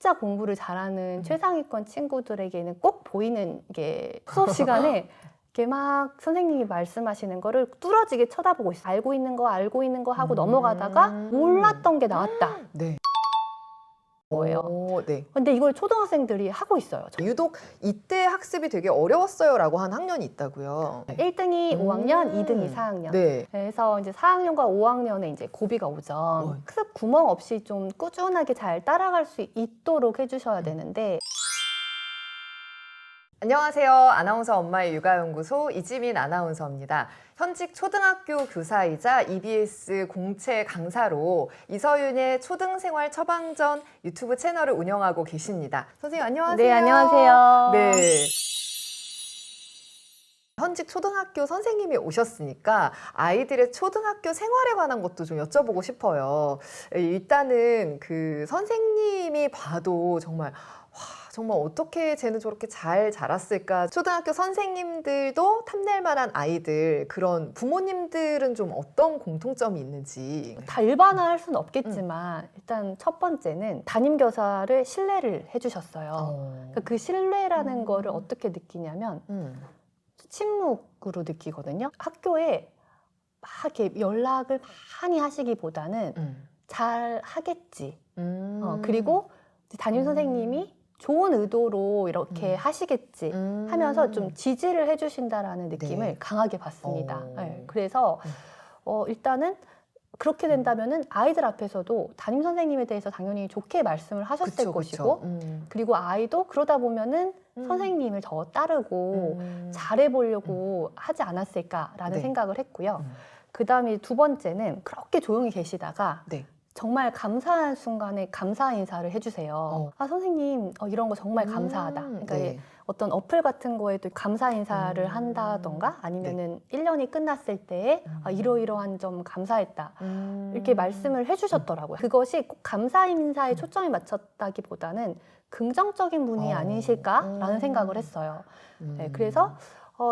진짜 공부를 잘하는 최상위권 친구들에게는 꼭 보이는 게 수업 시간에 이렇게 막 선생님이 말씀하시는 거를 뚫어지게 쳐다보고 있어요. 알고 있는 거 하고 넘어가다가 몰랐던 게 나왔다. 네. 거예요. 네. 근데 이걸 초등학생들이 하고 있어요. 유독 이때 학습이 되게 어려웠어요라고 한 학년이 있다고요. 1등이 5학년, 2등이 4학년. 네. 그래서 이제 4학년과 5학년에 이제 고비가 오죠. 학습 구멍 없이 좀 꾸준하게 잘 따라갈 수 있도록 해주셔야 되는데. 안녕하세요. 아나운서 엄마의 육아연구소 이지민 아나운서입니다. 현직 초등학교 교사이자 EBS 공채 강사로 이서윤의 초등생활 처방전 유튜브 채널을 운영하고 계십니다. 선생님 안녕하세요. 네, 안녕하세요. 네. 현직 초등학교 선생님이 오셨으니까 아이들의 초등학교 생활에 관한 것도 좀 여쭤보고 싶어요. 일단은 그 선생님이 봐도 정말 어떻게 쟤는 저렇게 잘 자랐을까? 초등학교 선생님들도 탐낼 만한 아이들, 그런 부모님들은 좀 어떤 공통점이 있는지. 다 일반화할 수는 없겠지만 일단 첫 번째는 담임교사를 신뢰를 해주셨어요. 그러니까 그 신뢰라는 거를 어떻게 느끼냐면 침묵으로 느끼거든요. 학교에 막 이렇게 연락을 많이 하시기보다는 잘 하겠지. 그리고 담임 선생님이 좋은 의도로 이렇게 하시겠지 하면서 좀 지지를 해주신다라는 느낌을 네. 강하게 받습니다. 네. 그래서 일단은 그렇게 된다면은 아이들 앞에서도 담임 선생님에 대해서 당연히 좋게 말씀을 하셨을 것이고 그리고 아이도 그러다 보면은 선생님을 더 따르고 잘해보려고 하지 않았을까라는 네. 생각을 했고요. 그 다음에 두 번째는 그렇게 조용히 계시다가 네. 정말 감사한 순간에 감사 인사를 해주세요. 아, 선생님, 이런 거 정말 감사하다. 그러니까 네. 어떤 어플 같은 거에도 감사 인사를 한다던가 아니면은 1년이 끝났을 때 이러이러한 점 감사했다. 이렇게 말씀을 해주셨더라고요. 그것이 꼭 감사 인사에 초점이 맞췄다기보다는 긍정적인 분이 아니실까라는 생각을 했어요. 네, 그래서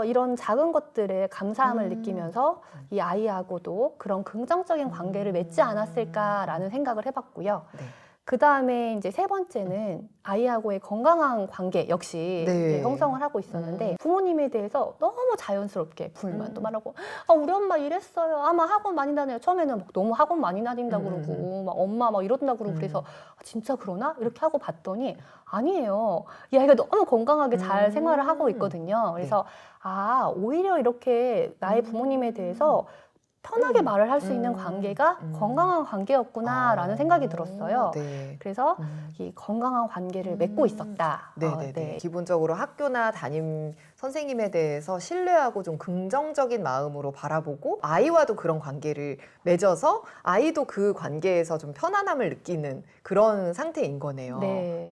이런 작은 것들에 감사함을 느끼면서 이 아이하고도 그런 긍정적인 관계를 맺지 않았을까라는 생각을 해봤고요. 네. 그 다음에 이제 세 번째는 아이하고의 건강한 관계 역시 네. 형성을 하고 있었는데 부모님에 대해서 너무 자연스럽게 불만도 말하고 아, 우리 엄마 이랬어요. 아마 학원 많이 다녀요. 처음에는 막 너무 학원 많이 다닌다 그러고 막 엄마 막 이런다 그러고 그래서 아, 진짜 그러나? 이렇게 하고 봤더니 아니에요. 이 아이가 너무 건강하게 잘 생활을 하고 있거든요. 그래서 아, 오히려 이렇게 나의 부모님에 대해서 편하게 말을 할 수 있는 관계가 건강한 관계였구나라는 생각이 들었어요. 네. 그래서 이 건강한 관계를 맺고 있었다. 네. 기본적으로 학교나 담임 선생님에 대해서 신뢰하고 좀 긍정적인 마음으로 바라보고 아이와도 그런 관계를 맺어서 아이도 그 관계에서 좀 편안함을 느끼는 그런 상태인 거네요. 네.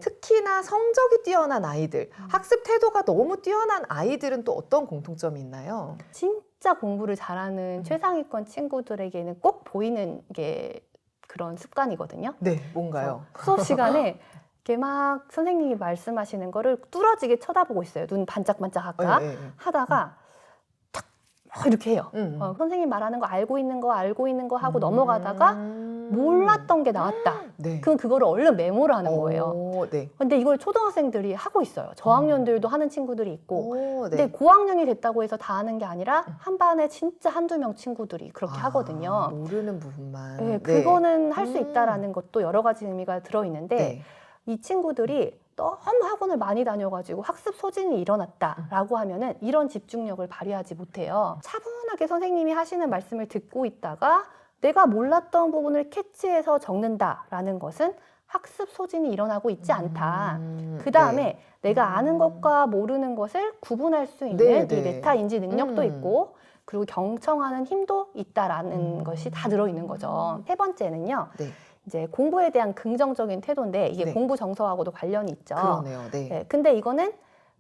특히나 성적이 뛰어난 아이들, 학습 태도가 너무 뛰어난 아이들은 또 어떤 공통점이 있나요? 진짜 공부를 잘하는 최상위권 친구들에게는 꼭 보이는 게 그런 습관이거든요. 네, 뭔가요? 수업 시간에 이렇게 막 선생님이 말씀하시는 거를 뚫어지게 쳐다보고 있어요. 눈 반짝반짝 하다가 탁 이렇게 해요. 선생님 말하는 거 알고 있는 거 하고 넘어가다가 몰랐던 게 나왔다. 네. 그럼 그거를 얼른 메모를 하는 거예요. 네. 근데 이걸 초등학생들이 하고 있어요. 저학년들도 하는 친구들이 있고. 네. 근데 고학년이 됐다고 해서 다 하는 게 아니라 한 반에 진짜 한두 명 친구들이 그렇게 하거든요. 모르는 부분만. 네, 그거는 할 수 있다라는 것도 여러 가지 의미가 들어있는데 이 친구들이 너무 학원을 많이 다녀가지고 학습 소진이 일어났다라고 하면은 이런 집중력을 발휘하지 못해요. 차분하게 선생님이 하시는 말씀을 듣고 있다가 내가 몰랐던 부분을 캐치해서 적는다라는 것은 학습 소진이 일어나고 있지 않다. 그 다음에 내가 아는 것과 모르는 것을 구분할 수 있는 이 메타 인지 능력도 있고 그리고 경청하는 힘도 있다라는 것이 다 들어있는 거죠. 세 번째는요. 이제 공부에 대한 긍정적인 태도인데 이게 공부 정서하고도 관련이 있죠. 그러네요. 네, 근데 이거는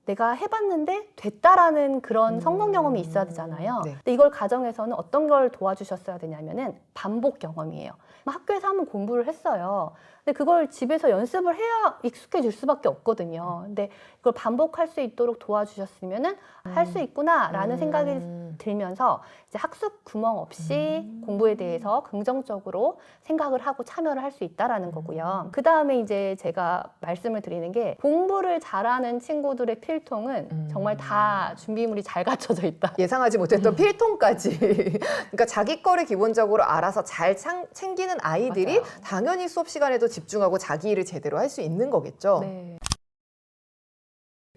내가 해봤는데 됐다라는 그런 성공 경험이 있어야 되잖아요. 근데 이걸 가정에서는 어떤 걸 도와주셨어야 되냐면은 반복 경험이에요. 학교에서 한번 공부를 했어요. 근데 그걸 집에서 연습을 해야 익숙해질 수밖에 없거든요. 근데 이걸 반복할 수 있도록 도와주셨으면은 할 수 있구나라는 생각이 들면서 이제 학습 구멍 없이 공부에 대해서 긍정적으로 생각을 하고 참여를 할 수 있다라는 거고요. 그 다음에 이제 제가 말씀을 드리는 게 공부를 잘하는 친구들의 필통은 정말 다 준비물이 잘 갖춰져 있다. 예상하지 못했던 필통까지. 그러니까 자기 거를 기본적으로 알아서 잘 챙기는 아이들이 맞아요. 당연히 수업 시간에도 집중하고 자기 일을 제대로 할 수 있는 거겠죠. 네.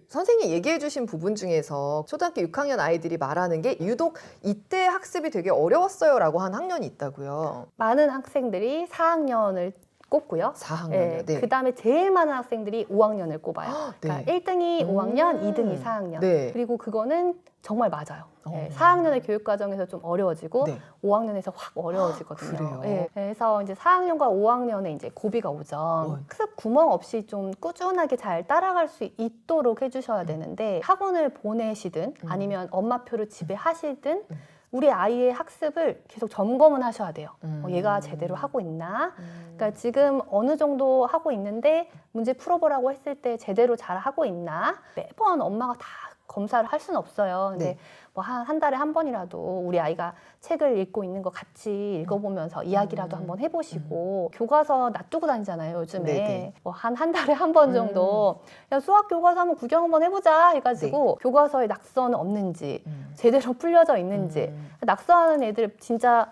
선생님이 얘기해 주신 부분 중에서 초등학교 6학년 아이들이 말하는 게 유독 이때 학습이 되게 어려웠어요 라고 한 학년이 있다고요. 많은 학생들이 4학년을 꼽고요. 4학년이요. 네. 그 다음에 제일 많은 학생들이 5학년을 꼽아요. 그러니까 네. 1등이 5학년, 2등이 4학년. 네. 그리고 그거는 정말 맞아요. 어. 4학년의 교육 과정에서 좀 어려워지고 네. 5학년에서 확 어려워지거든요. 그래요? 네. 그래서 이제 4학년과 5학년에 이제 고비가 오죠. 학습 구멍 없이 좀 꾸준하게 잘 따라갈 수 있도록 해주셔야 되는데 학원을 보내시든 아니면 엄마표를 집에 하시든 우리 아이의 학습을 계속 점검은 하셔야 돼요. 얘가 제대로 하고 있나? 그러니까 지금 어느 정도 하고 있는데 문제 풀어보라고 했을 때 제대로 잘 하고 있나? 매번 엄마가 다 검사를 할 수는 없어요. 근데 네. 뭐 한 달에 한 번이라도 우리 아이가 책을 읽고 있는 거 같이 읽어보면서 이야기라도 한번 해보시고 교과서 놔두고 다니잖아요, 요즘에. 네네. 뭐 한 달에 한 번 정도 야, 수학 교과서 한번 구경 한번 해보자 해가지고 교과서에 낙서는 없는지 제대로 풀려져 있는지 낙서하는 애들 진짜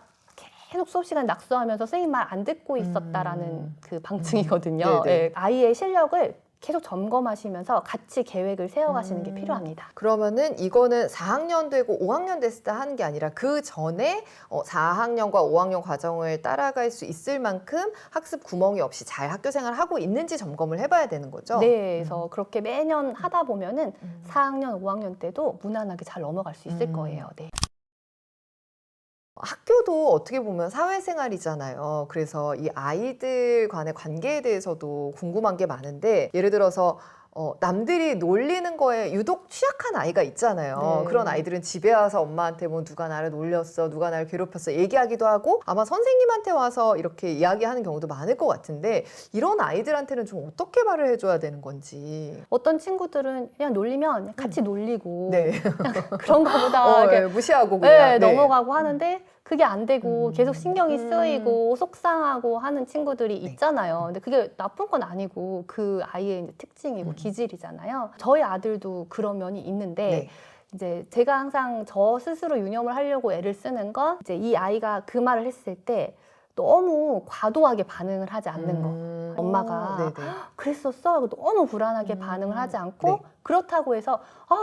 계속 수업 시간 낙서하면서 선생님 말 안 듣고 있었다라는 그 방증이거든요. 네네. 예, 아이의 실력을 계속 점검하시면서 같이 계획을 세워가시는 게 필요합니다. 그러면은 이거는 4학년 되고 5학년 됐을 때 하는 게 아니라 그 전에 4학년과 5학년 과정을 따라갈 수 있을 만큼 학습 구멍이 없이 잘 학교 생활을 하고 있는지 점검을 해봐야 되는 거죠? 네, 그래서 그렇게 매년 하다 보면은 4학년, 5학년 때도 무난하게 잘 넘어갈 수 있을 거예요. 네. 학교도 어떻게 보면 사회생활이잖아요. 그래서 이 아이들 간의 관계에 대해서도 궁금한 게 많은데 예를 들어서 남들이 놀리는 거에 유독 취약한 아이가 있잖아요. 네. 그런 아이들은 집에 와서 엄마한테 뭐 누가 나를 놀렸어, 누가 나를 괴롭혔어 얘기하기도 하고 아마 선생님한테 와서 이렇게 이야기하는 경우도 많을 것 같은데 이런 아이들한테는 좀 어떻게 말을 해줘야 되는 건지. 어떤 친구들은 그냥 놀리면 같이 놀리고 네. 그런가 보다 이렇게 예, 무시하고 그냥. 네, 넘어가고 하는데 그게 안 되고 계속 신경이 음. 쓰이고 속상하고 하는 친구들이 있잖아요. 근데 그게 나쁜 건 아니고 그 아이의 이제 특징이고 기질이잖아요. 저희 아들도 그런 면이 있는데 네. 이제 제가 항상 저 스스로 유념을 하려고 애를 쓰는 건 이제 이 아이가 그 말을 했을 때 너무 과도하게 반응을 하지 않는 거. 엄마가 네네. 그랬었어? 하고 너무 불안하게 반응을 하지 않고 네. 그렇다고 해서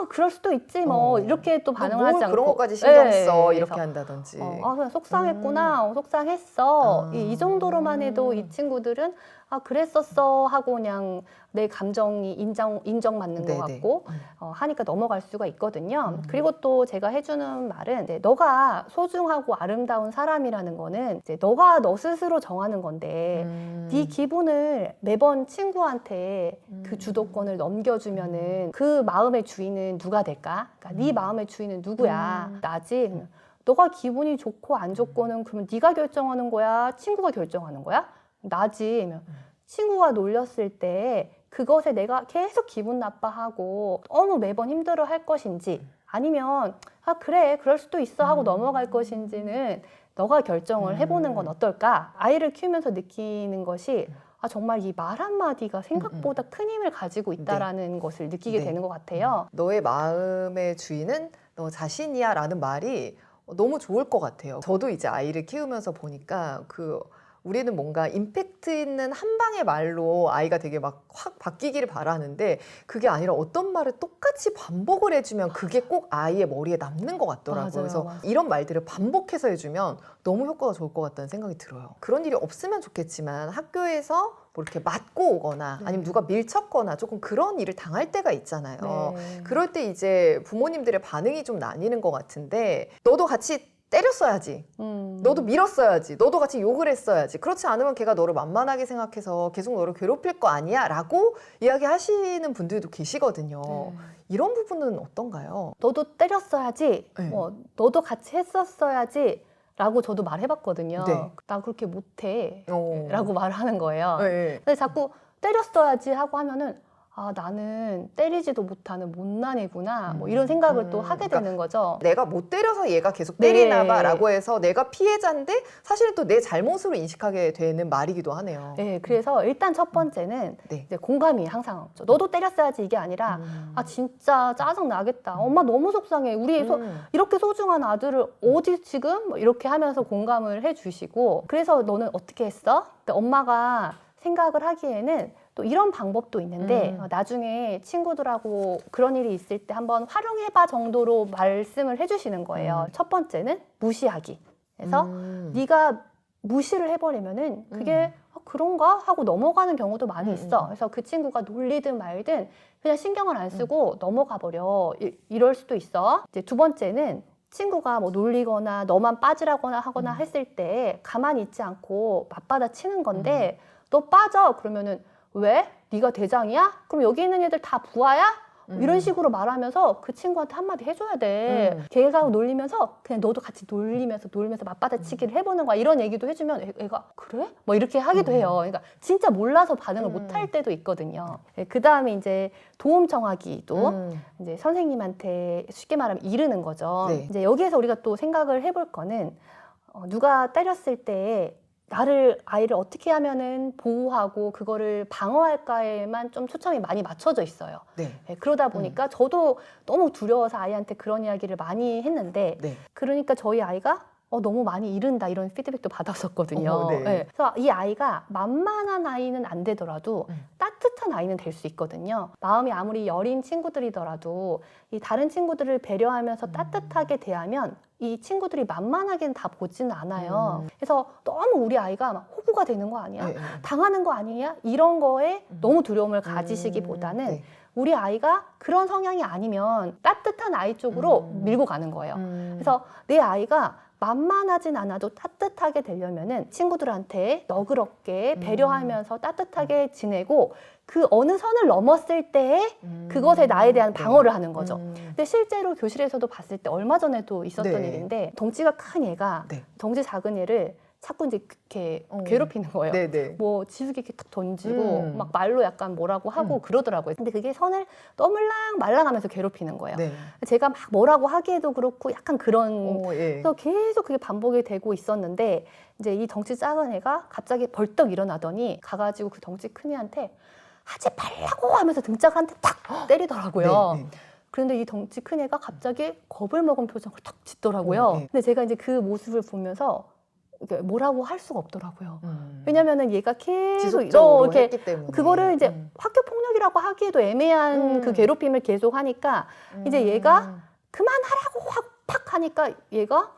그럴 수도 있지 뭐 이렇게 또 반응을 하지 않고 그런 것까지 신경 네, 써 이렇게 그래서 한다든지. 그냥 속상했구나 속상했어 이 정도로만 해도 이 친구들은 그랬었어 하고 그냥 내 감정이 인정받는 것 네네. 같고 하니까 넘어갈 수가 있거든요. 그리고 또 제가 해주는 말은 이제 너가 소중하고 아름다운 사람이라는 거는 이제 너가 너 스스로 정하는 건데 네 기분을 매번 친구한테 그 주도권을 넘겨주면은 그 마음의 주인은 누가 될까? 그러니까 네 마음의 주인은 누구야? 나지? 너가 기분이 좋고 안 좋고는 그러면 네가 결정하는 거야? 친구가 결정하는 거야? 나지? 친구가 놀렸을 때 그것에 내가 계속 기분 나빠하고 너무 매번 힘들어 할 것인지 아니면 그래 그럴 수도 있어 하고 넘어갈 것인지는 너가 결정을 해보는 건 어떨까? 아이를 키우면서 느끼는 것이 정말 이 말 한마디가 생각보다 큰 힘을 가지고 있다라는 것을 느끼게 되는 것 같아요. 너의 마음의 주인은 너 자신이야 라는 말이 너무 좋을 것 같아요. 저도 이제 아이를 키우면서 보니까 우리는 뭔가 임팩트 있는 한 방의 말로 아이가 되게 막 확 바뀌기를 바라는데 그게 아니라 어떤 말을 똑같이 반복을 해주면 그게 꼭 아이의 머리에 남는 것 같더라고요. 맞아요, 그래서 맞아요. 이런 말들을 반복해서 해주면 너무 효과가 좋을 것 같다는 생각이 들어요. 그런 일이 없으면 좋겠지만 학교에서 뭐 이렇게 맞고 오거나 아니면 누가 밀쳤거나 조금 그런 일을 당할 때가 있잖아요. 네. 그럴 때 이제 부모님들의 반응이 좀 나뉘는 것 같은데 너도 같이 때렸어야지. 너도 밀었어야지. 너도 같이 욕을 했어야지. 그렇지 않으면 걔가 너를 만만하게 생각해서 계속 너를 괴롭힐 거 아니야? 라고 이야기하시는 분들도 계시거든요. 네. 이런 부분은 어떤가요? 너도 때렸어야지. 네. 너도 같이 했었어야지. 라고 저도 말해봤거든요. 네. 나 그렇게 못해. 어. 라고 말하는 거예요. 네. 근데 자꾸 때렸어야지 하고 하면은 아, 나는 때리지도 못하는 못난이구나. 뭐 이런 생각을 또 하게 되는 거죠. 내가 못 때려서 얘가 계속 네. 때리나 봐라고 해서 내가 피해자인데 사실 또 내 잘못으로 인식하게 되는 말이기도 하네요. 네, 그래서 일단 첫 번째는 네. 이제 공감이 항상 없죠. 너도 때렸어야지 이게 아니라 아, 진짜 짜증 나겠다. 엄마 너무 속상해. 우리 이렇게 소중한 아들을 어디 지금 뭐 이렇게 하면서 공감을 해주시고, 그래서 너는 어떻게 했어? 근데 엄마가 생각을 하기에는 또 이런 방법도 있는데 나중에 친구들하고 그런 일이 있을 때 한번 활용해봐 정도로 말씀을 해주시는 거예요. 첫 번째는 무시하기. 그래서 네가 무시를 해버리면은 그게 그런가 하고 넘어가는 경우도 많이 있어. 그래서 그 친구가 놀리든 말든 그냥 신경을 안 쓰고 넘어가 버려. 이럴 수도 있어. 이제 두 번째는 친구가 뭐 놀리거나 너만 빠지라거나 하거나 했을 때 가만히 있지 않고 맞받아 치는 건데 너 빠져 그러면은 왜? 네가 대장이야? 그럼 여기 있는 애들 다 부하야? 이런 식으로 말하면서 그 친구한테 한마디 해줘야 돼. 걔가 놀리면서 그냥 너도 같이 놀리면서 맞받아치기를 해보는 거야. 이런 얘기도 해주면 애가 그래? 뭐 이렇게 하기도 해요. 그러니까 진짜 몰라서 반응을 못 할 때도 있거든요. 그 다음에 이제 도움 청하기도 이제 선생님한테 쉽게 말하면 이르는 거죠. 네. 이제 여기에서 우리가 또 생각을 해볼 거는 누가 때렸을 때 아이를 어떻게 하면은 보호하고 그거를 방어할까에만 좀 초점이 많이 맞춰져 있어요. 네. 네, 그러다 보니까 저도 너무 두려워서 아이한테 그런 이야기를 많이 했는데 네. 그러니까 저희 아이가 너무 많이 이른다 이런 피드백도 받았었거든요. 네. 네. 그래서 이 아이가 만만한 아이는 안 되더라도 따뜻한 아이는 될 수 있거든요. 마음이 아무리 여린 친구들이더라도 이 다른 친구들을 배려하면서 따뜻하게 대하면 이 친구들이 만만하게는 다 보지는 않아요. 그래서 너무 우리 아이가 막 호구가 되는 거 아니야? 네. 당하는 거 아니냐? 이런 거에 너무 두려움을 가지시기보다는 네. 우리 아이가 그런 성향이 아니면 따뜻한 아이 쪽으로 밀고 가는 거예요. 그래서 내 아이가 만만하진 않아도 따뜻하게 되려면은 친구들한테 너그럽게 배려하면서 따뜻하게 지내고 그 어느 선을 넘었을 때 그것에 나에 대한 방어를 하는 거죠. 근데 실제로 교실에서도 봤을 때 얼마 전에도 있었던 네. 일인데 덩치가 큰 얘가 네. 덩치 작은 얘를 자꾸 이제 이렇게 괴롭히는 거예요. 네네. 뭐 지우개 이렇게 탁 던지고 막 말로 약간 뭐라고 하고 그러더라고요. 근데 그게 선을 떠물랑 말랑하면서 괴롭히는 거예요. 네. 제가 막 뭐라고 하기에도 그렇고 약간 그런 예. 그래서 계속 그게 반복이 되고 있었는데 이제 이 덩치 작은 애가 갑자기 벌떡 일어나더니 가가지고 그 덩치 큰 애한테 하지 말라고 하면서 등짝을 한 대 탁 때리더라고요. 네. 그런데 이 덩치 큰 애가 갑자기 겁을 먹은 표정을 탁 짓더라고요. 네. 근데 제가 이제 그 모습을 보면서 뭐라고 할 수가 없더라고요. 왜냐면은 얘가 계속 지속적으로 이렇게 했기 때문에. 그거를 이제 학교 폭력이라고 하기에도 애매한 그 괴롭힘을 계속 하니까 이제 얘가 그만하라고 확 팍 하니까 얘가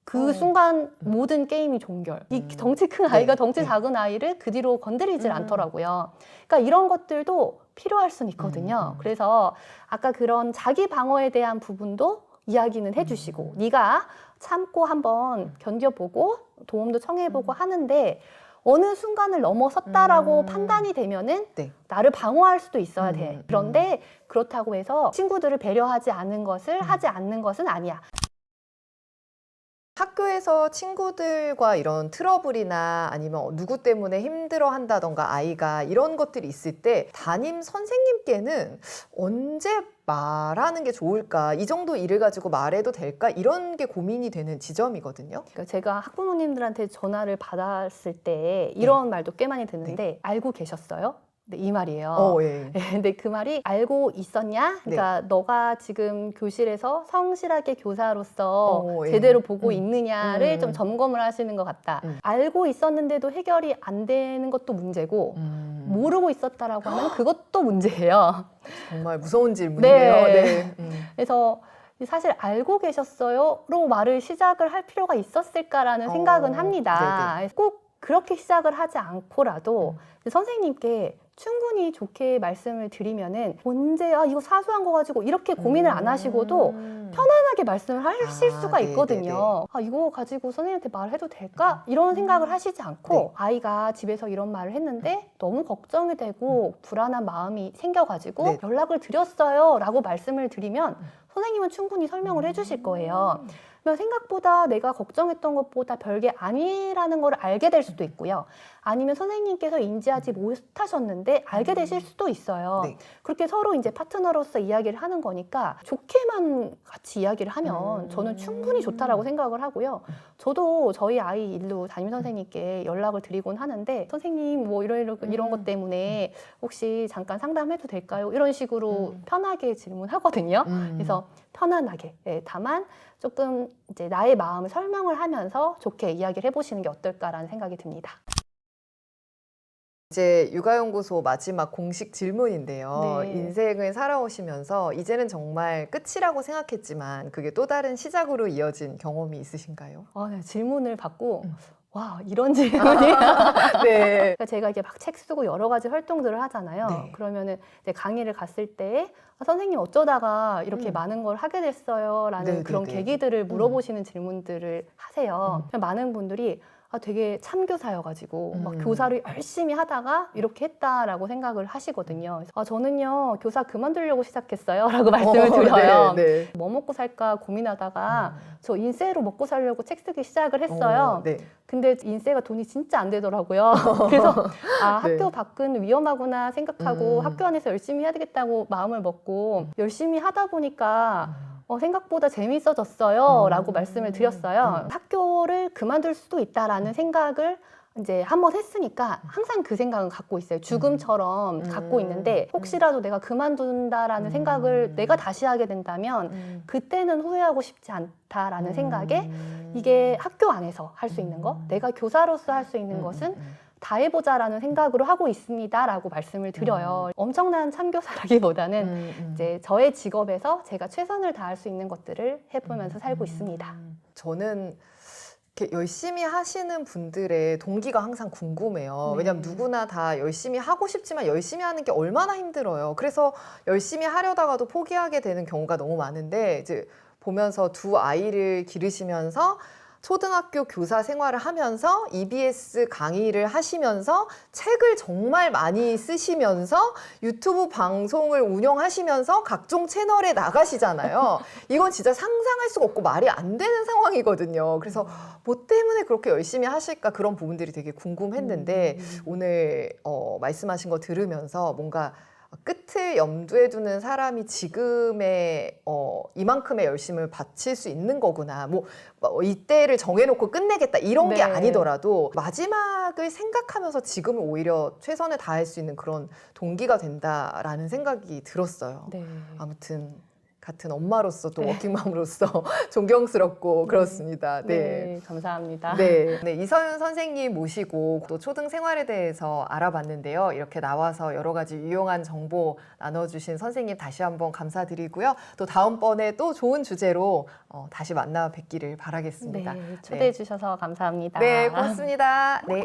그 순간 모든 게임이 종결. 이 덩치 큰 아이가 덩치 작은 아이를 그 뒤로 건드리질 않더라고요. 그러니까 이런 것들도 필요할 수는 있거든요. 그래서 아까 그런 자기 방어에 대한 부분도 이야기는 해주시고 네가 참고 한번 견뎌보고 도움도 청해보고 하는데 어느 순간을 넘어섰다라고 판단이 되면은 네. 나를 방어할 수도 있어야 돼. 그런데 그렇다고 해서 친구들을 배려하지 않은 것을 하지 않는 것은 아니야. 학교에서 친구들과 이런 트러블이나 아니면 누구 때문에 힘들어 한다던가 아이가 이런 것들이 있을 때 담임 선생님께는 언제 말하는 게 좋을까? 이 정도 일을 가지고 말해도 될까? 이런 게 고민이 되는 지점이거든요. 그러니까 제가 학부모님들한테 전화를 받았을 때 이런 말도 꽤 많이 듣는데 알고 계셨어요? 네, 이 말이에요. 예. 근데 그 말이 알고 있었냐? 그러니까 너가 지금 교실에서 성실하게 교사로서 예. 제대로 보고 있느냐를 좀 점검을 하시는 것 같다. 알고 있었는데도 해결이 안 되는 것도 문제고 모르고 있었다라고 하면 그것도 문제예요. 정말 무서운 질문이네요. 네. 그래서 사실 알고 계셨어요?로 말을 시작을 할 필요가 있었을까라는 생각은 합니다. 꼭 그렇게 시작을 하지 않고라도 선생님께 충분히 좋게 말씀을 드리면은 언제 이거 사소한 거 가지고 이렇게 고민을 안 하시고도 편안하게 말씀을 하실 수가 있거든요. 이거 가지고 선생님한테 말해도 될까? 이런 생각을 하시지 않고 아이가 집에서 이런 말을 했는데 너무 걱정이 되고 불안한 마음이 생겨가지고 연락을 드렸어요 라고 말씀을 드리면 선생님은 충분히 설명을 해주실 거예요. 그러면 생각보다 내가 걱정했던 것보다 별게 아니라는 걸 알게 될 수도 있고요. 아니면 선생님께서 인지하지 못하셨는데 알게 되실 수도 있어요. 네. 그렇게 서로 이제 파트너로서 이야기를 하는 거니까 좋게만 같이 이야기를 하면 저는 충분히 좋다라고 생각을 하고요. 저도 저희 아이 일로 담임 선생님께 연락을 드리곤 하는데 선생님 뭐 이런 것 때문에 혹시 잠깐 상담해도 될까요? 이런 식으로 편하게 질문하거든요. 그래서 편안하게. 네, 다만 조금 이제 나의 마음을 설명을 하면서 좋게 이야기를 해보시는 게 어떨까라는 생각이 듭니다. 이제 육아연구소 마지막 공식 질문인데요. 네. 인생을 살아오시면서 이제는 정말 끝이라고 생각했지만 그게 또 다른 시작으로 이어진 경험이 있으신가요? 네, 질문을 받고 와 이런 질문이 네. 그러니까 제가 이게 막 책 쓰고 여러 가지 활동들을 하잖아요. 네. 그러면은 이제 강의를 갔을 때 선생님 어쩌다가 이렇게 많은 걸 하게 됐어요라는 네, 그런 네, 네. 계기들을 물어보시는 질문들을 하세요. 많은 분들이 되게 참교사여가지고 막 교사를 열심히 하다가 이렇게 했다라고 생각을 하시거든요. 그래서 저는요 교사 그만두려고 시작했어요라고 말씀을 드려요. 네, 네. 뭐 먹고 살까 고민하다가 저 인쇄로 먹고 살려고 책 쓰기 시작을 했어요. 네. 근데 인쇄가 돈이 진짜 안 되더라고요. 그래서 네. 학교 밖은 위험하구나 생각하고 학교 안에서 열심히 해야 되겠다고 마음을 먹고 열심히 하다 보니까 생각보다 재밌어졌어요 라고 말씀을 드렸어요. 학교를 그만둘 수도 있다라는 생각을 이제 한번 했으니까 항상 그 생각은 갖고 있어요. 죽음처럼 갖고 있는데 혹시라도 내가 그만둔다라는 생각을 내가 다시 하게 된다면 그때는 후회하고 싶지 않다라는 생각에 이게 학교 안에서 할 수 있는 거, 내가 교사로서 할 수 있는 것은 다 해보자라는 생각으로 하고 있습니다라고 말씀을 드려요. 엄청난 참교사라기보다는 이제 저의 직업에서 제가 최선을 다할 수 있는 것들을 해보면서 살고 있습니다. 저는 이렇게 열심히 하시는 분들의 동기가 항상 궁금해요. 네. 왜냐하면 누구나 다 열심히 하고 싶지만 열심히 하는 게 얼마나 힘들어요. 그래서 열심히 하려다가도 포기하게 되는 경우가 너무 많은데 이제 보면서 두 아이를 기르시면서 초등학교 교사 생활을 하면서 EBS 강의를 하시면서 책을 정말 많이 쓰시면서 유튜브 방송을 운영하시면서 각종 채널에 나가시잖아요. 이건 진짜 상상할 수가 없고 말이 안 되는 상황이거든요. 그래서 뭐 때문에 그렇게 열심히 하실까 그런 부분들이 되게 궁금했는데 오늘 말씀하신 거 들으면서 뭔가 끝을 염두에 두는 사람이 지금의 이만큼의 열심을 바칠 수 있는 거구나. 뭐 이때를 정해놓고 끝내겠다 이런 게 네. 아니더라도 마지막을 생각하면서 지금을 오히려 최선을 다할 수 있는 그런 동기가 된다라는 생각이 들었어요. 네. 아무튼 같은 엄마로서 또 워킹맘으로서 존경스럽고 그렇습니다. 네, 감사합니다. 네. 네, 이서윤 선생님 모시고 또 초등 생활에 대해서 알아봤는데요. 이렇게 나와서 여러 가지 유용한 정보 나눠주신 선생님 다시 한번 감사드리고요. 또 다음번에 또 좋은 주제로 다시 만나 뵙기를 바라겠습니다. 네, 초대해 주셔서 감사합니다. 네, 고맙습니다. 네.